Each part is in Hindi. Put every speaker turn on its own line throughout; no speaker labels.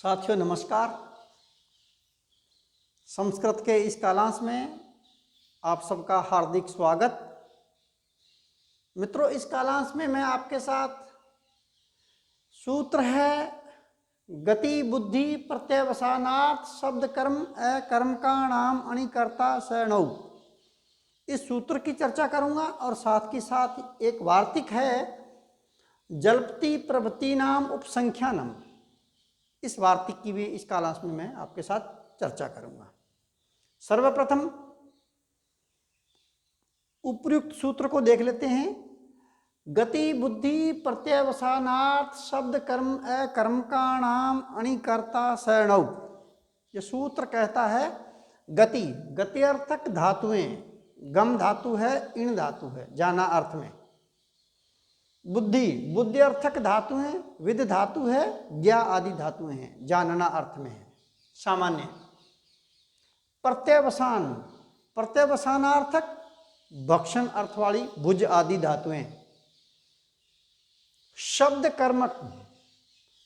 साथियों नमस्कार। संस्कृत के इस कालांश में आप सबका हार्दिक स्वागत। मित्रों, इस कालांश में मैं आपके साथ सूत्र है गति बुद्धि प्रत्यवसानार्थ शब्द कर्म अकर्म का नाम अणिकर्ता सणौ, इस सूत्र की चर्चा करूंगा और साथ ही साथ एक वार्तिक है जल्पति प्रवृत्ति नाम उपसंख्यानम, इस वार्तिक की भी इस कालांश में मैं आपके साथ चर्चा करूंगा। सर्वप्रथम उपर्युक्त सूत्र को देख लेते हैं। गति बुद्धि प्रत्यवसानार्थ शब्द कर्म अकर्म का नाम अणिकर्ता सणौ। यह सूत्र कहता है गति, गति अर्थक धातुएं, गम धातु है, इण धातु है जाना अर्थ में। बुद्धि, बुद्धि अर्थक धातु है, विद धातु है, ज्ञा आदि धातुएं हैं जानना अर्थ में है सामान्य। प्रत्यवसान, प्रत्यवसानार्थक भक्षण अर्थ वाली भुज आदि धातुएं। शब्द कर्मक,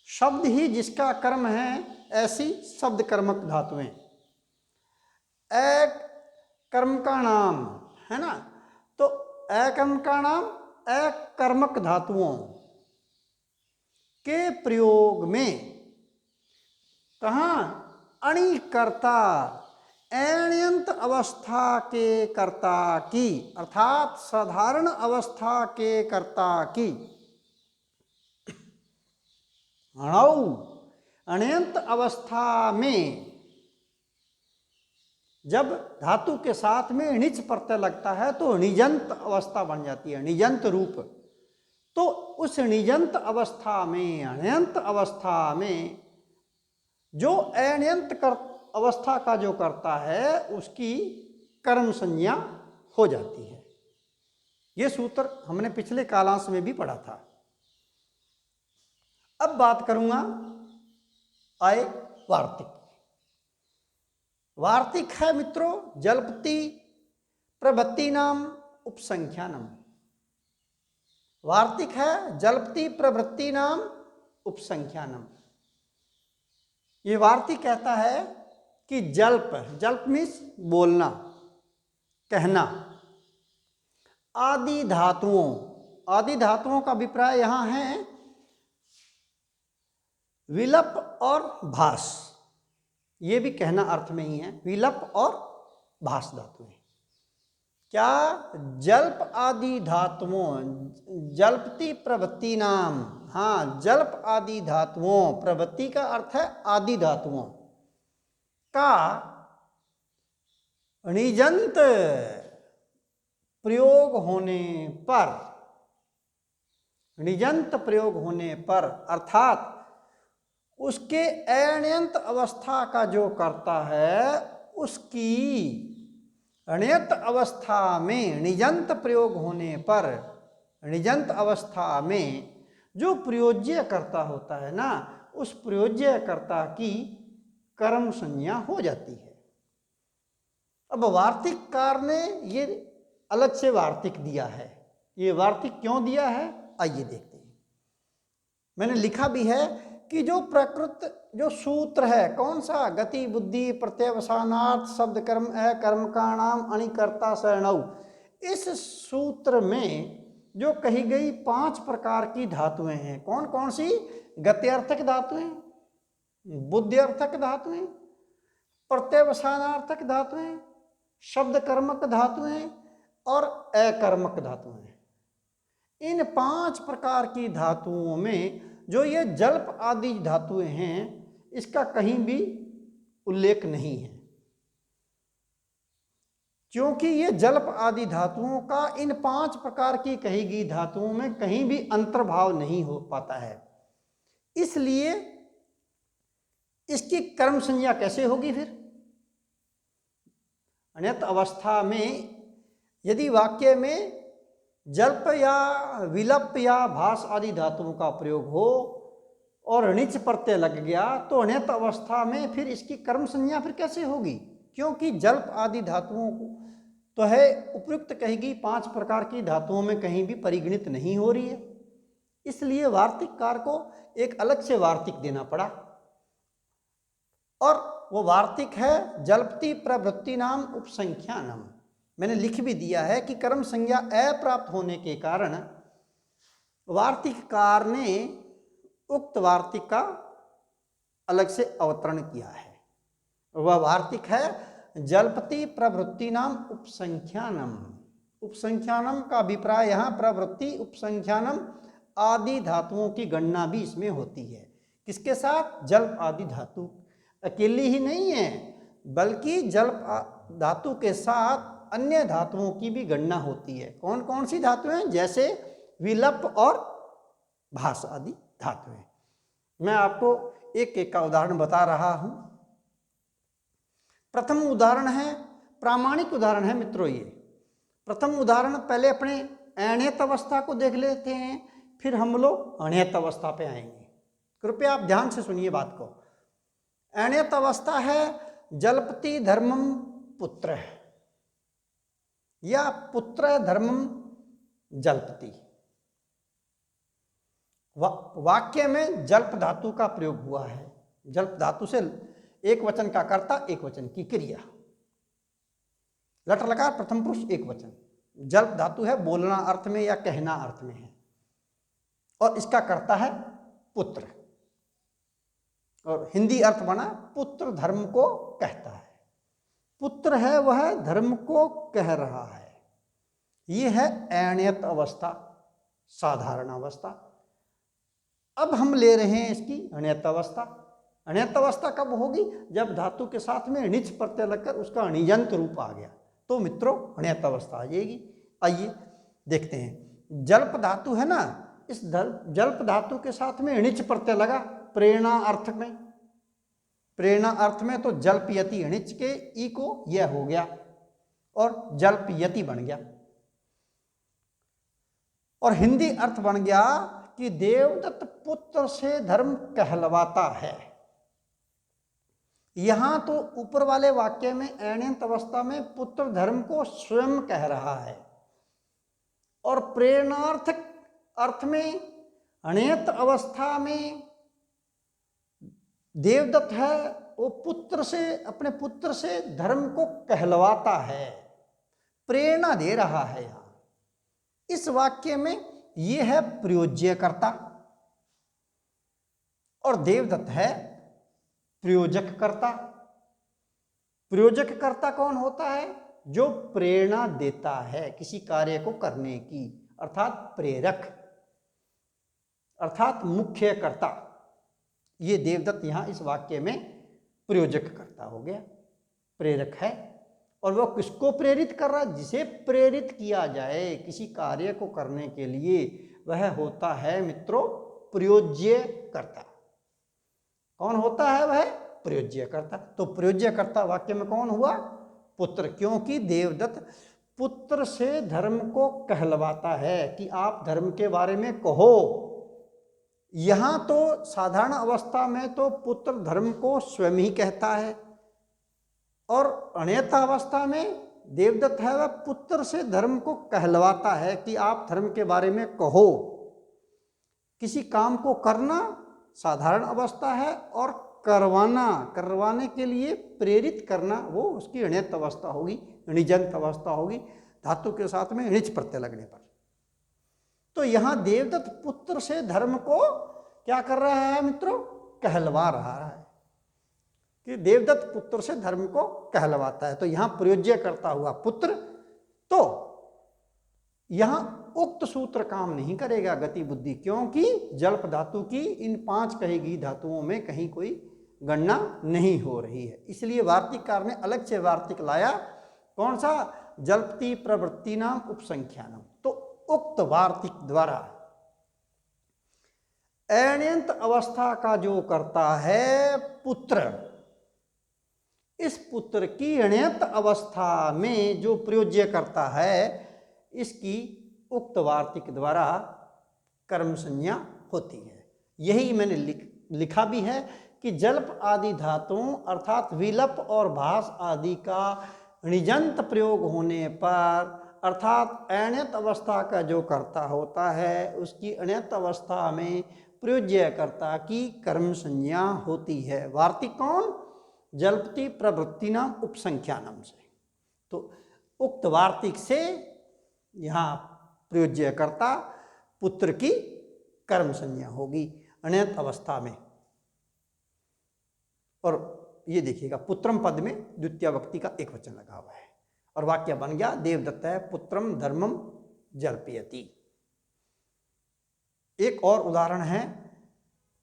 शब्द ही जिसका कर्म है ऐसी शब्द कर्मक धातुएं। एक कर्म का नाम है ना, तो अकर्म का नाम अकर्मक धातुओं के प्रयोग में कहाँ अणिकर्ता अण्यंत अवस्था के कर्ता की, अर्थात साधारण अवस्था के कर्ता की। अणौ, अण्यंत अवस्था में जब धातु के साथ में णिच प्रत्यय लगता है तो निजंत अवस्था बन जाती है, निजंत रूप। तो उस निजंत अवस्था में, अण्यंत अवस्था में जो अण्यंत अवस्था का जो करता है उसकी कर्म संज्ञा हो जाती है। यह सूत्र हमने पिछले कालांश में भी पढ़ा था। अब बात करूंगा आए वार्तिक। वार्तिक है मित्रों जल्पति प्रवृत्ति नाम उपसंख्यानम। वार्तिक है जल्पति प्रवृत्ति नाम उपसंख्यानम। ये वार्तिक कहता है कि जल्प, जल्प मीन्स बोलना, कहना, आदि धातुओं, आदि धातुओं का अभिप्राय यहां है विलप और भास, ये भी कहना अर्थ में ही है। विलप और भास धातुएं क्या, जल्प आदि धातुओं, जल्पति प्रवृत्ति नाम, हाँ जल्प आदि धातुओं, प्रवृत्ति का अर्थ है आदि धातुओं का निजंत प्रयोग होने पर, निजंत प्रयोग होने पर अर्थात उसके अण्यंत अवस्था का जो करता है उसकी अण्यंत अवस्था में निजंत प्रयोग होने पर, निजंत अवस्था में जो प्रयोज्य कर्ता होता है ना, उस प्रयोज्य कर्ता की कर्म संज्ञा हो जाती है। अब वार्तिककार ने ये अलग से वार्तिक दिया है। ये वार्तिक क्यों दिया है आइए देखते हैं। मैंने लिखा भी है कि जो प्रकृत जो सूत्र है कौन सा, गति बुद्धि प्रत्यवसानार्थ शब्द कर्म अकर्म का नाम अणिकर्ता सणौ, इस सूत्र में जो कही गई 5 प्रकार की धातुएं हैं, कौन कौन सी, गत्यर्थक धातुएं, बुद्ध्यर्थक धातुएं, प्रत्यवसानार्थक धातुएं, शब्द कर्मक धातुएं और अकर्मक धातुएं। इन 5 प्रकार की धातुओं में जो ये जल्प आदि धातुएं हैं इसका कहीं भी उल्लेख नहीं है, क्योंकि ये जल्प आदि धातुओं का इन 5 प्रकार की कही गई धातुओं में कहीं भी अंतर्भाव नहीं हो पाता है। इसलिए इसकी कर्म संज्ञा कैसे होगी फिर। अन्यत अवस्था में यदि वाक्य में जल्प या विलप या भास आदि धातुओं का प्रयोग हो और णिच प्रत्यय लग गया तो अण्यत अवस्था में फिर इसकी कर्म संज्ञा फिर कैसे होगी, क्योंकि जल्प आदि धातुओं को तो है उपयुक्त कहेगी 5 प्रकार की धातुओं में कहीं भी परिगणित नहीं हो रही है। इसलिए वार्तिककार को एक अलग से वार्तिक देना पड़ा। और वो वार्तिक है जल्पति प्रवृत्ति नाम उपसंख्यानम। मैंने लिख भी दिया है कि कर्म संज्ञा अप्राप्त होने के कारण वार्तिककार ने उक्त वार्तिक का अलग से अवतरण किया है। वह वार्तिक है जल्पति प्रवृत्ति नाम उपसंख्यानम। उपसंख्यानम का अभिप्राय यहाँ प्रवृत्ति उपसंख्यानम आदि धातुओं की गणना भी इसमें होती है। किसके साथ? जल्प आदि धातु अकेली ही नहीं है, बल्कि जल्प धातु के साथ अन्य धातुओं की भी गणना होती है। कौन कौन सी धातुएं? जैसे विलप और भास आदि धातुएं। मैं आपको एक एक का उदाहरण बता रहा हूं। प्रथम उदाहरण है, प्रामाणिक उदाहरण है मित्रों। ये प्रथम उदाहरण पहले अपने अण्यत अवस्था को देख लेते हैं, फिर हम लोग अण्यत अवस्था पे आएंगे। कृपया आप ध्यान से सुनिए बात को। अण्यत अवस्था है जल्पति धर्मम पुत्र या पुत्र धर्मम जल्पति। वाक्य में जल्प धातु का प्रयोग हुआ है। जल्प धातु से एक वचन का कर्ता, एक वचन की क्रिया, लट लकार प्रथम पुरुष एक वचन। जल्प धातु है बोलना अर्थ में या कहना अर्थ में है, और इसका कर्ता है पुत्र, और हिंदी अर्थ बना पुत्र धर्म को कहता है। पुत्र है वह धर्म को कह रहा है। यह है अण्यत अवस्था, साधारण अवस्था। अब हम ले रहे हैं इसकी अण्यत अवस्था। अण्यत अवस्था कब होगी? जब धातु के साथ में णिच प्रत्यय लगकर उसका अणिजंत रूप आ गया, तो मित्रों अण्यत अवस्था आ जाएगी। आइए देखते हैं। जल्प धातु है ना, इस जल्प धातु के साथ में णिच प्रत्यय लगा प्रेरणा अर्थ में। प्रेरणा अर्थ में तो जल्प यति, णिच के ई को यह हो गया और जल्प यति बन गया, और हिंदी अर्थ बन गया कि देवदत्त पुत्र से धर्म कहलवाता है। यहां तो ऊपर वाले वाक्य में अण्यत अवस्था में पुत्र धर्म को स्वयं कह रहा है, और प्रेरणार्थ अर्थ में अण्यत अवस्था में देवदत्त है वो पुत्र से, अपने पुत्र से धर्म को कहलवाता है, प्रेरणा दे रहा है। यहां इस वाक्य में यह है प्रयोज्यकर्ता, और देवदत्त है प्रयोजक कर्ता। प्रयोजक कर्ता कौन होता है? जो प्रेरणा देता है किसी कार्य को करने की, अर्थात प्रेरक, अर्थात मुख्य कर्ता। ये देवदत्त यहां इस वाक्य में प्रयोजक कर्ता हो गया, प्रेरक है। और वह किसको प्रेरित कर रहा है? जिसे प्रेरित किया जाए किसी कार्य को करने के लिए, वह होता है मित्रों प्रयोज्य कर्ता। कौन होता है? वह प्रयोज्य कर्ता। तो प्रयोज्य कर्ता वाक्य में कौन हुआ? पुत्र, क्योंकि देवदत्त पुत्र से धर्म को कहलवाता है कि आप धर्म के बारे में कहो। यहां तो साधारण अवस्था में तो पुत्र धर्म को स्वयं ही कहता है, और अण्यत अवस्था में देवदत्त है वह पुत्र से धर्म को कहलवाता है कि आप धर्म के बारे में कहो। किसी काम को करना साधारण अवस्था है, और करवाना, करवाने के लिए प्रेरित करना, वो उसकी अण्यत अवस्था होगी, णिजंत अवस्था होगी, धातु के साथ में णिच प्रत्यय लगने पर। तो यहां देवदत्त पुत्र से धर्म को क्या कर रहा है मित्रों? कहलवा रहा है कि देवदत्त पुत्र से धर्म को कहलवाता है। तो यहां प्रयोज्य करता हुआ पुत्र। तो यहां उक्त सूत्र काम नहीं करेगा गति बुद्धि, क्योंकि जल्प धातु की इन 5 कही गई धातुओं में कहीं कोई गणना नहीं हो रही है। इसलिए वार्तिककार ने अलग से वार्तिक लाया। कौन सा? जल्पति प्रवृत्ति नाम उपसंख्यानम। तो उक्त वार्तिक द्वारा अण्यंत अवस्था का जो करता है पुत्र, इस पुत्र की अण्यंत अवस्था में जो प्रयोज्य करता है, इसकी उक्त वार्तिक द्वारा कर्म संज्ञा होती है। यही मैंने लिखा भी है कि जल्प आदि धातुओं अर्थात विलप और भास आदि का णिजंत प्रयोग होने पर, अर्थात अण्यत अवस्था का जो कर्ता होता है उसकी अण्यत अवस्था में प्रयोज्य कर्ता की कर्म संज्ञा होती है। वार्तिक कौन? जल्पति प्रवृत्तिनाम उपसंख्यानम से। तो उक्त वार्तिक से यहाँ प्रयोज्य कर्ता पुत्र की कर्म संज्ञा होगी अण्यत अवस्था में। और ये देखिएगा पुत्रम पद में द्वितीय विभक्ति का एक वचन लगा हुआ है और वाक्य बन गया देवदत्त है पुत्रम धर्मम जल्पयति। एक और उदाहरण है,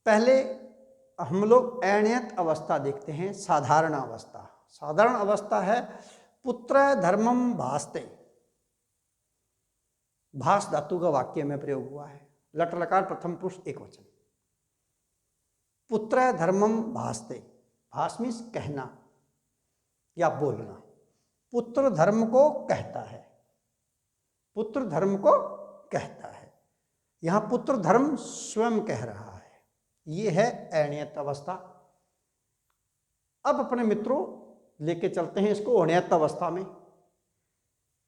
पहले हम लोग अण्यत अवस्था देखते हैं, साधारण अवस्था। साधारण अवस्था है पुत्र धर्मम भास्ते, भास धातु का वाक्य में प्रयोग हुआ है, लट लकार प्रथम पुरुष एक वचन। पुत्र धर्मम भास्ते, भास मीन्स कहना या बोलना, पुत्र धर्म को कहता है, पुत्र धर्म को कहता है। यहां पुत्र धर्म स्वयं कह रहा है, ये है अण्यत अवस्था। अब अपने मित्रों लेके चलते हैं इसको अण्यत अवस्था में,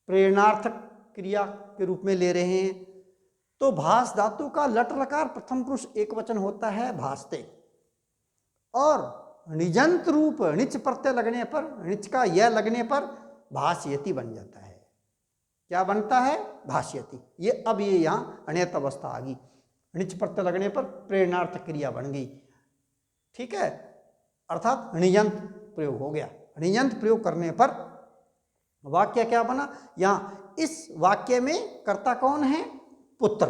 प्रेरणार्थक क्रिया के रूप में ले रहे हैं। तो भास धातु का लट लकार प्रथम पुरुष एक वचन होता है भास्ते, और निजंत रूप णिच प्रत्यय लगने पर, णिच का यह लगने पर भास्यति बन जाता है। क्या बनता है? भास्यति। ये अब ये यहाँ अण्यत अवस्था आ गई, णिच प्रत्यय लगने पर प्रेरणार्थक क्रिया बन गई, ठीक है, अर्थात णिजंत प्रयोग हो गया। णिजंत प्रयोग करने पर वाक्य क्या बना? यहाँ इस वाक्य में कर्ता कौन है? पुत्र।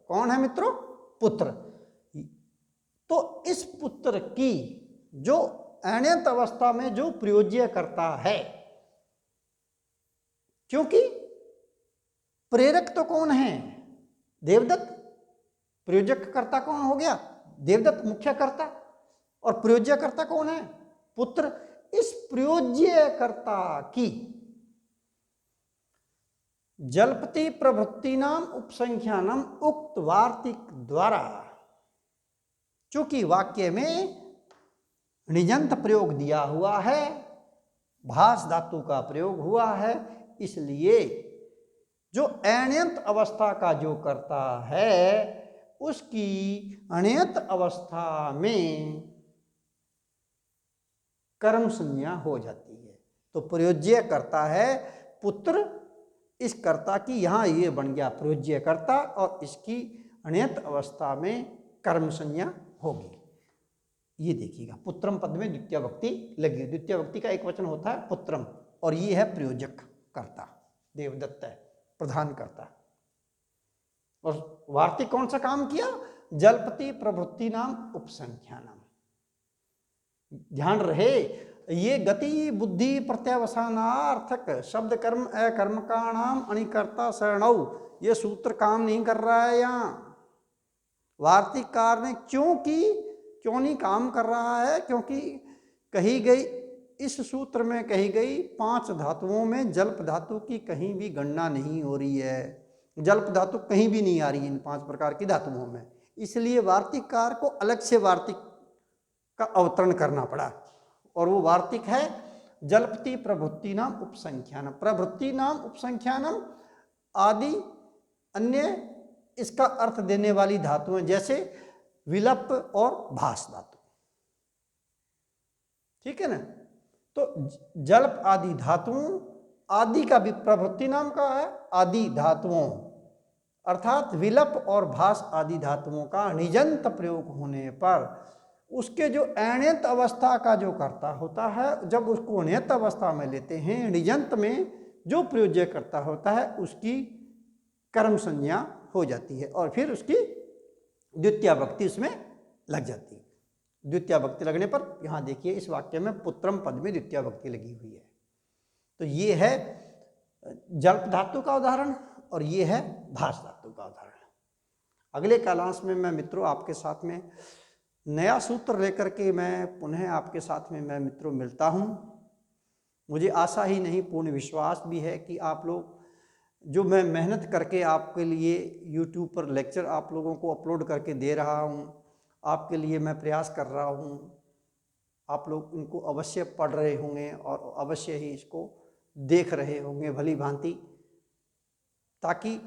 कौन है मित्रों? पुत्र। तो इस पुत्र की जो अण्यत अवस्था में जो प्रयोज्य करता है, क्योंकि प्रेरक तो कौन है? देवदत्त। प्रयोजक कर्ता कौन हो गया? देवदत्त मुख्य कर्ता, और प्रयोज्य कर्ता कौन है? पुत्र। इस प्रयोज्य कर्ता की जल्पति प्रवृत्तिनाम उपसंख्यानम उक्त वार्तिक द्वारा, चूंकि वाक्य में णिजंत प्रयोग दिया हुआ है, भास धातु का प्रयोग हुआ है, इसलिए जो अण्यत अवस्था का जो करता है उसकी अण्यत अवस्था में कर्म संज्ञा हो जाती है। तो प्रयोज्य करता है पुत्र, इस कर्ता की यहाँ ये बन गया प्रयोज्य कर्ता, और इसकी अण्यत अवस्था में कर्म संज्ञा होगी। ये देखिएगा पुत्रम पद में द्वितीय विभक्ति लगी, द्वितीय विभक्ति का एक वचन होता है पुत्रम, और ये है प्रयोजक कर्ता, देवदत्त है प्रधान कर्ता। और वार्तिक कौन सा काम किया? जल्पति प्रवृत्ति नाम उपसंख्यानम। ध्यान रहे, ये गति बुद्धि प्रत्यावसानार्थक शब्द कर्म अकर्म का नाम अनिकर्ता शरणौ, ये सूत्र काम नहीं कर रहा है। यहाँ वार्तिककार ने क्यों नहीं काम कर रहा है? क्योंकि कही गई इस सूत्र में कही गई 5 धातुओं में जल्प धातु की कहीं भी गणना नहीं हो रही है, जल्प धातु कहीं भी नहीं आ रही है इन 5 प्रकार की धातुओं में। इसलिए वार्तिककार को अलग से वार्तिक का अवतरण करना पड़ा, और वो वार्तिक है जल्पति प्रवृत्ति नाम उपसंख्यानम। प्रवृत्ति नाम उपसंख्यानम आदि अन्य इसका अर्थ देने वाली धातुएं जैसे विलप और भास धातु, ठीक है ना। तो जल्प आदि धातुओं, आदि का भी प्रवृत्ति नाम का है आदि धातुओं, अर्थात विलप और भास आदि धातुओं का निजंत प्रयोग होने पर उसके जो अण्यत अवस्था का जो कर्ता होता है, जब उसको अण्यत अवस्था में लेते हैं, निजंत में जो प्रयोज्य कर्ता होता है उसकी कर्म संज्ञा हो जाती है, और फिर उसकी द्वितीय विभक्ति उसमें लग जाती है। द्वितीय विभक्ति लगने पर यहाँ देखिए इस वाक्य में पुत्रम पद में द्वितीय विभक्ति लगी हुई है। तो ये है जल्प धातु का उदाहरण, और ये है भास धातु का उदाहरण। अगले क्लास में मैं मित्रों आपके साथ में नया सूत्र लेकर के मैं पुनः आपके साथ में मैं मित्रों मिलता हूँ। मुझे आशा ही नहीं पूर्ण विश्वास भी है कि आप लोग जो मैं मेहनत करके आपके लिए YouTube पर लेक्चर आप लोगों को अपलोड करके दे रहा हूँ, आपके लिए मैं प्रयास कर रहा हूँ, आप लोग इनको अवश्य पढ़ रहे होंगे और अवश्य ही इसको देख रहे होंगे भली भांति, ताकि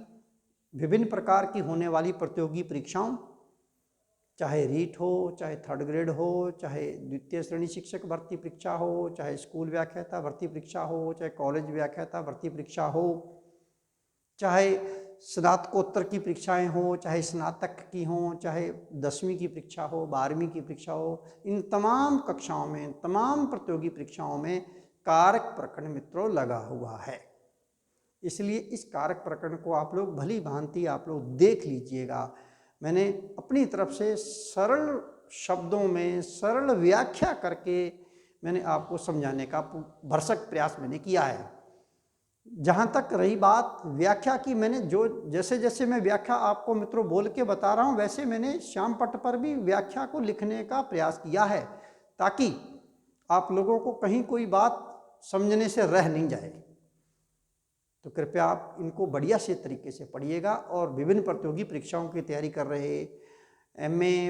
विभिन्न प्रकार की होने वाली प्रतियोगी परीक्षाओं चाहे रीट हो, चाहे थर्ड ग्रेड हो, चाहे द्वितीय श्रेणी शिक्षक भर्ती परीक्षा हो, चाहे स्कूल व्याख्याता भर्ती परीक्षा हो, चाहे कॉलेज व्याख्याता भर्ती परीक्षा हो, चाहे स्नातकोत्तर की परीक्षाएं हो, चाहे स्नातक की हो, चाहे 10वीं की परीक्षा हो, 12वीं की परीक्षा हो, इन तमाम कक्षाओं में, तमाम प्रतियोगी परीक्षाओं में कारक प्रकरण मित्रों लगा हुआ है। इसलिए इस कारक प्रकरण को आप लोग भली भांति आप लोग देख लीजिएगा। मैंने अपनी तरफ से सरल शब्दों में सरल व्याख्या करके मैंने आपको समझाने का भरसक प्रयास मैंने किया है। जहाँ तक रही बात व्याख्या की, मैंने जो जैसे जैसे मैं व्याख्या आपको मित्रों बोल के बता रहा हूँ, वैसे मैंने श्यामपट्ट पर भी व्याख्या को लिखने का प्रयास किया है, ताकि आप लोगों को कहीं कोई बात समझने से रह नहीं जाए। तो कृपया आप इनको बढ़िया से तरीके से पढ़िएगा। और विभिन्न प्रतियोगी परीक्षाओं की तैयारी कर रहे, एमए,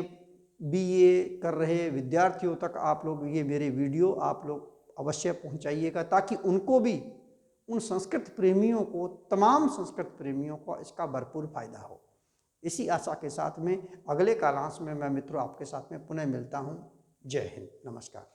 बीए कर रहे विद्यार्थियों तक आप लोग ये मेरे वीडियो आप लोग अवश्य पहुंचाइएगा, ताकि उनको भी, उन संस्कृत प्रेमियों को, तमाम संस्कृत प्रेमियों को इसका भरपूर फायदा हो। इसी आशा के साथ में अगले कालांश में मैं मित्रों आपके साथ में पुनः मिलता हूँ। जय हिंद, नमस्कार।